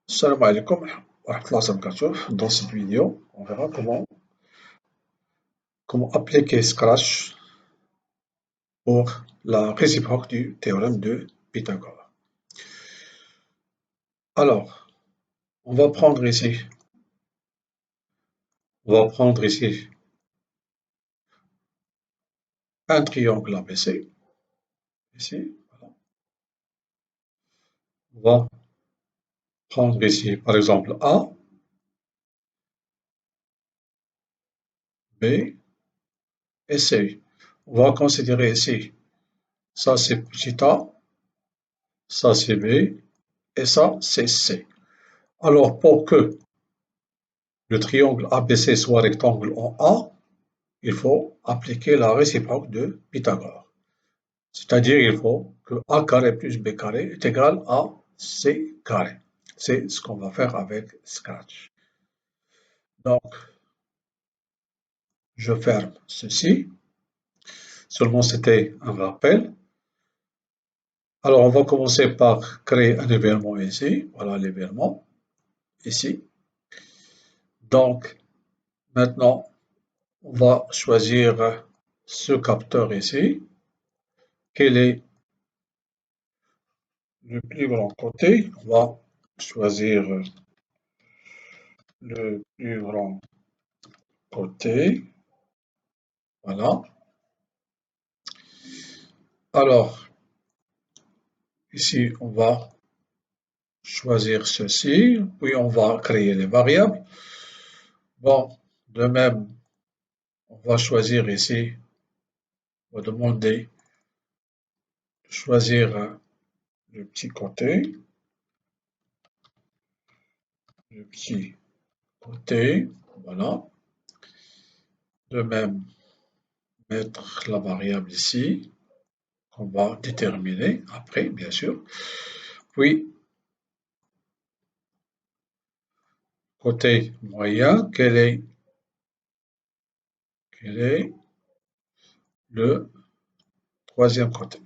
Salam alaikum wa rahmatullahi wa barakatuh. Dans cette vidéo, on verra comment appliquer Scratch pour la réciproque du théorème de Pythagore. Alors, on va prendre ici, un triangle ABC. Ici, voilà. On va prendre ici, par exemple, A, B et C. On va considérer ici, ça c'est petit a, ça c'est B et ça c'est C. Alors, pour que le triangle ABC soit rectangle en A, il faut appliquer la réciproque de Pythagore. C'est-à-dire il faut que A carré plus B carré est égal à C carré. C'est ce qu'on va faire avec Scratch. Donc, je ferme ceci. Seulement, c'était un rappel. Alors, on va commencer par créer un événement ici. Voilà l'événement ici. Donc, maintenant, on va choisir ce capteur ici. Quel est le plus grand côté? On va choisir le plus grand côté. Voilà. Alors, ici, on va choisir ceci, puis on va créer les variables. Bon, de même, on va choisir ici, on va demander de choisir le petit côté, voilà. De même, mettre la variable ici, qu'on va déterminer après, bien sûr. Puis, côté moyen, quel est le troisième côté?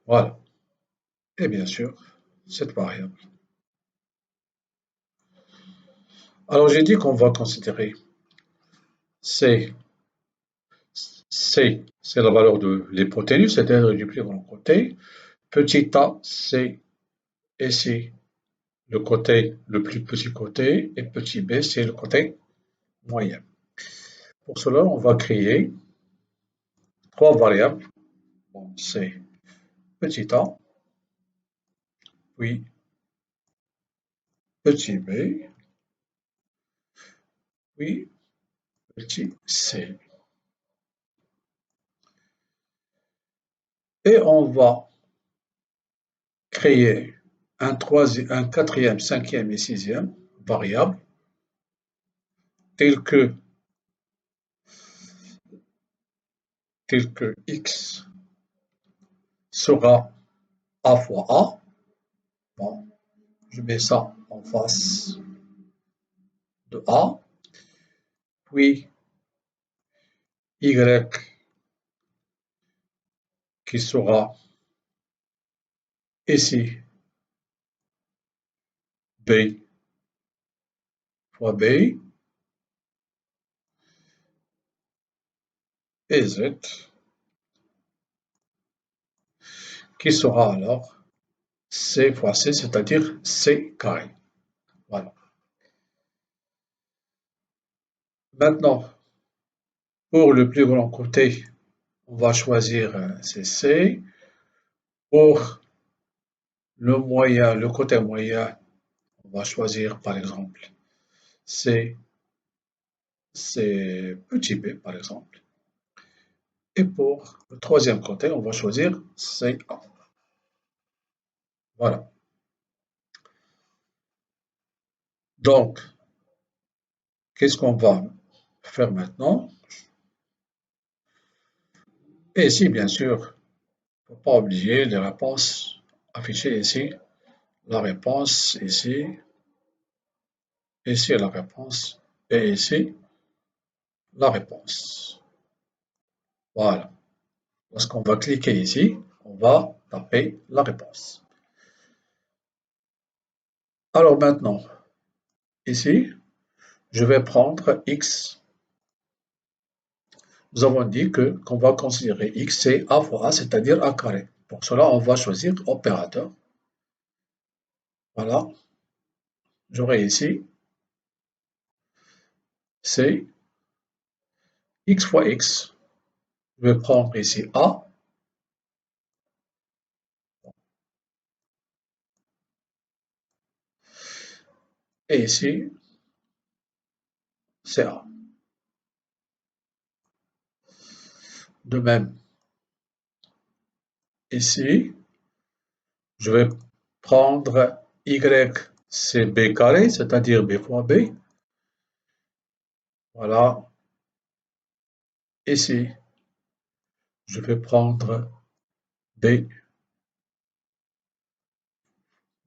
Voilà. Et bien sûr, cette variable. Alors, j'ai dit qu'on va considérer C. C, c'est la valeur de l'hypoténuse, c'est-à-dire du plus grand côté. Petit a, c'est ici le côté, le plus petit côté, et petit b, c'est le côté moyen. Pour cela, on va créer trois variables. Bon, c'est petit a, puis petit b, puis petit c. Et on va créer un quatrième, cinquième et sixième variable, telles que x sera a fois a. Bon, je mets ça en face de A, puis Y qui sera ici B fois B, et Z qui sera alors C fois C, c'est-à-dire C carré. Voilà. Maintenant, pour le plus grand côté, on va choisir C. Pour le moyen, le côté moyen, on va choisir par exemple C petit b par exemple. Et pour le troisième côté, on va choisir CA. Voilà. Donc, qu'est-ce qu'on va faire maintenant? Et ici, bien sûr, il ne faut pas oublier les réponses affichées ici. La réponse ici la réponse, et ici la réponse. Voilà. Lorsqu'on va cliquer ici, on va taper la réponse. Alors maintenant, ici, je vais prendre x. Nous avons dit qu'on va considérer x c'est a fois a, c'est-à-dire a carré. Pour cela, on va choisir opérateur. Voilà. J'aurai ici c'est x fois x. Je vais prendre ici a. Et ici, c'est a. De même, ici, je vais prendre y, c'est b carré, c'est-à-dire b fois b. Voilà. Ici, je vais prendre b.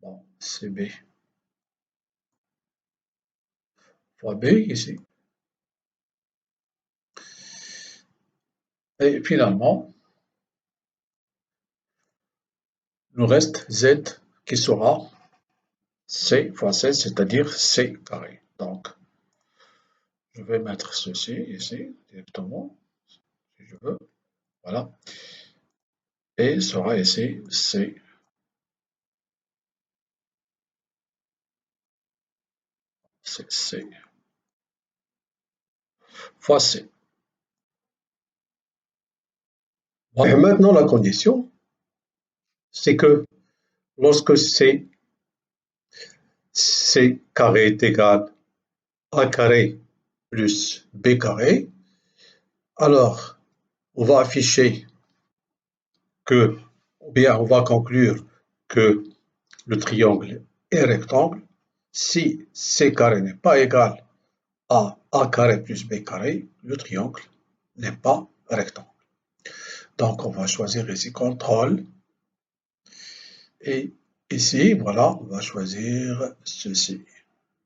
Bon, c'est b fois b ici. Et finalement, nous reste z qui sera c fois c, c'est-à-dire c carré. Donc, je vais mettre ceci ici directement, si je veux. Voilà. Et sera ici c fois c. Voilà. Maintenant, la condition, c'est que lorsque c carré est égal à a carré plus b carré, alors on va afficher que, ou bien on va conclure que le triangle est rectangle si c carré n'est pas égal à a carré plus b carré, le triangle n'est pas rectangle. Donc on va choisir ici contrôle et ici, voilà, on va choisir ceci.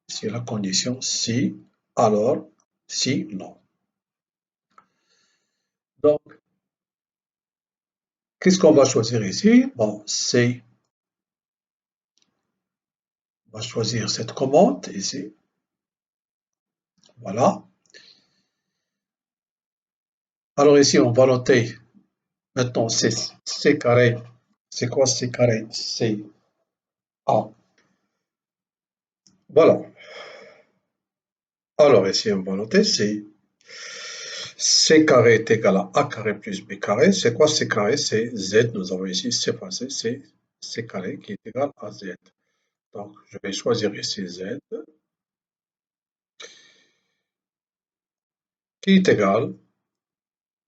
C'est la condition si, alors, si, non. Donc, qu'est-ce qu'on va choisir ici? Bon, c'est, on va choisir cette commande ici. Voilà. Alors ici, on va noter maintenant c carré. C'est quoi c carré? C'est a. Voilà. Alors ici, on va noter c'est c carré est égal à a carré plus b carré. C'est quoi c carré? C'est z. Nous avons ici c fois c, c'est c carré qui est égal à z. Donc, je vais choisir ici z qui est égal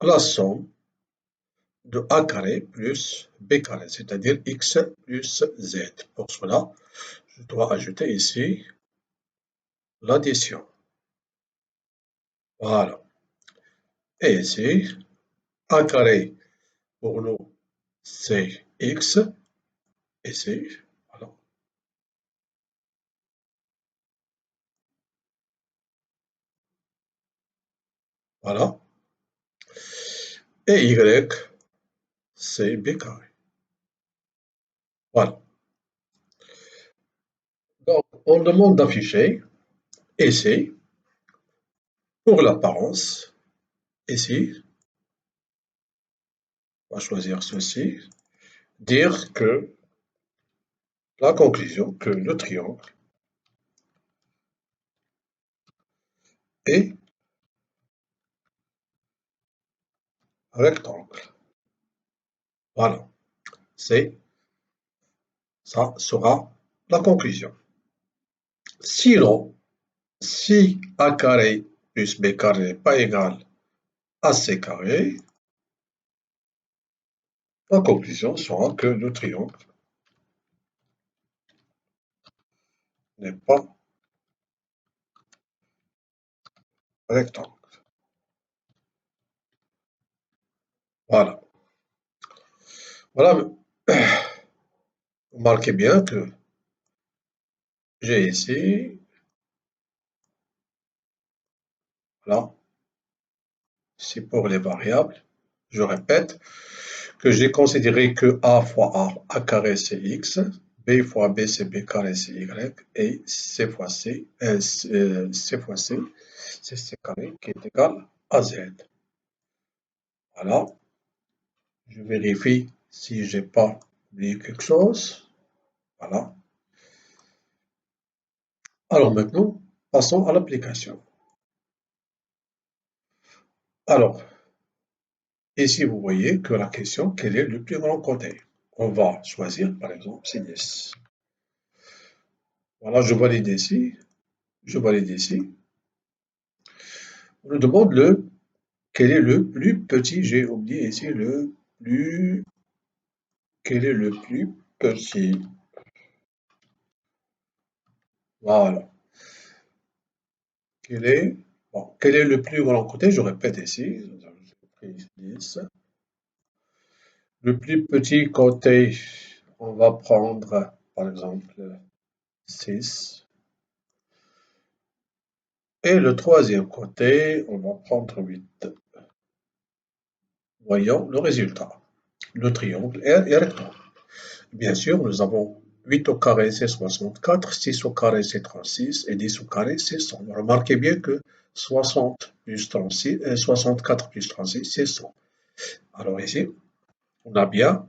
à la somme de a carré plus b carré, c'est-à-dire x plus z. Pour cela, je dois ajouter ici l'addition. Voilà. Et ici, a carré pour nous, c'est x. Ici, voilà. Voilà. Et y, c'est b carré. Voilà. Donc, on demande d'afficher ici, pour l'apparence, ici, on va choisir ceci, dire que la conclusion que le triangle est rectangle. Voilà. C'est ça sera la conclusion. Sinon, si a carré plus b carré n'est pas égal à c carré, la conclusion sera que le triangle n'est pas rectangle. Voilà. Voilà. Remarquez bien que j'ai ici, là, c'est pour les variables. je répète, que j'ai considéré que A fois A carré c'est X, B fois B c'est B carré c'est Y, et C fois C, C fois C, c'est C carré qui est égal à Z. Voilà, je vérifie si j'ai pas oublié quelque chose. Voilà. Alors maintenant, passons à l'application. Alors, ici vous voyez que la question, quel est le plus grand côté? On va choisir par exemple c'est 10. Voilà, je valide ici, je valide ici. On nous demande quel est le plus petit, j'ai oublié ici quel est le plus petit? Voilà. Quel est le plus grand côté? Je répète ici, j'ai pris 10. Le plus petit côté, on va prendre par exemple 6. Et le troisième côté, on va prendre 8. Voyons le résultat. Le triangle est rectangle. Bien sûr, nous avons 8 au carré, c'est 64, 6 au carré, c'est 36, et 10 au carré, c'est 100. Remarquez bien que 60 plus 36, 64 plus 36, c'est 100. Alors ici, on a bien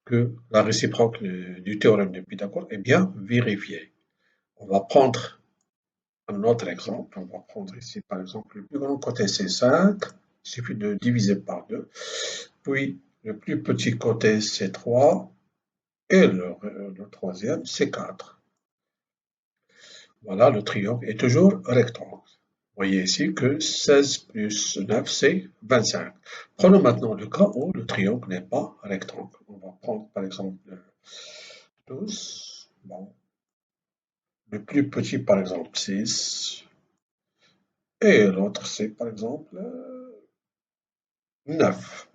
que la réciproque du théorème de Pythagore est bien vérifiée. On va prendre un autre exemple. On va prendre ici, par exemple, le plus grand côté, c'est 5. Il suffit de diviser par 2. Puis, le plus petit côté, c'est 3. Et le troisième, c'est 4. Voilà, le triangle est toujours rectangle. Vous voyez ici que 16 plus 9, c'est 25. Prenons maintenant le cas où le triangle n'est pas rectangle. On va prendre par exemple 12. Bon. Le plus petit, par exemple, 6. Et l'autre, c'est par exemple 9.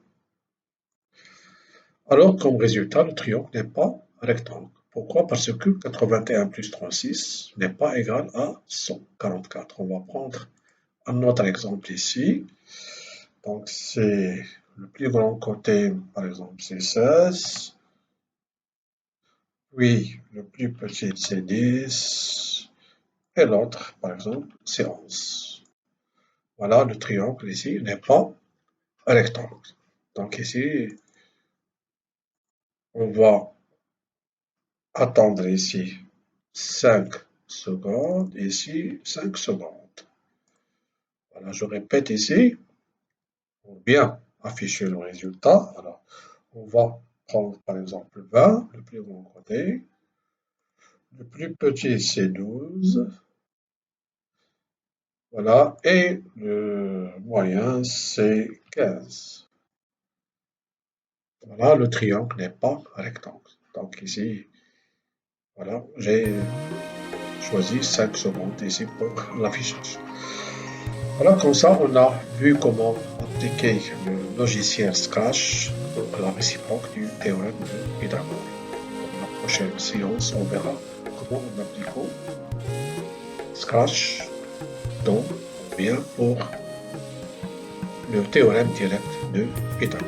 Alors, comme résultat, le triangle n'est pas rectangle. Pourquoi? Parce que 81 plus 36 n'est pas égal à 144. On va prendre un autre exemple ici. Donc, c'est le plus grand côté, par exemple, c'est 16. Puis, le plus petit, c'est 10. Et l'autre, par exemple, c'est 11. Voilà, le triangle ici n'est pas rectangle. Donc ici, on va attendre ici 5 secondes, ici 5 secondes. Voilà, je répète ici, pour bien afficher le résultat. Alors, on va prendre par exemple 20, le plus grand côté. Le plus petit, c'est 12. Voilà, et le moyen, c'est 15. Voilà, le triangle n'est pas rectangle. Donc ici, voilà, j'ai choisi 5 secondes ici pour l'affichage. Voilà, comme ça, on a vu comment appliquer le logiciel Scratch pour la réciproque du théorème de Pythagore. Dans la prochaine séance, on verra comment on applique Scratch donc bien pour le théorème direct de Pythagore.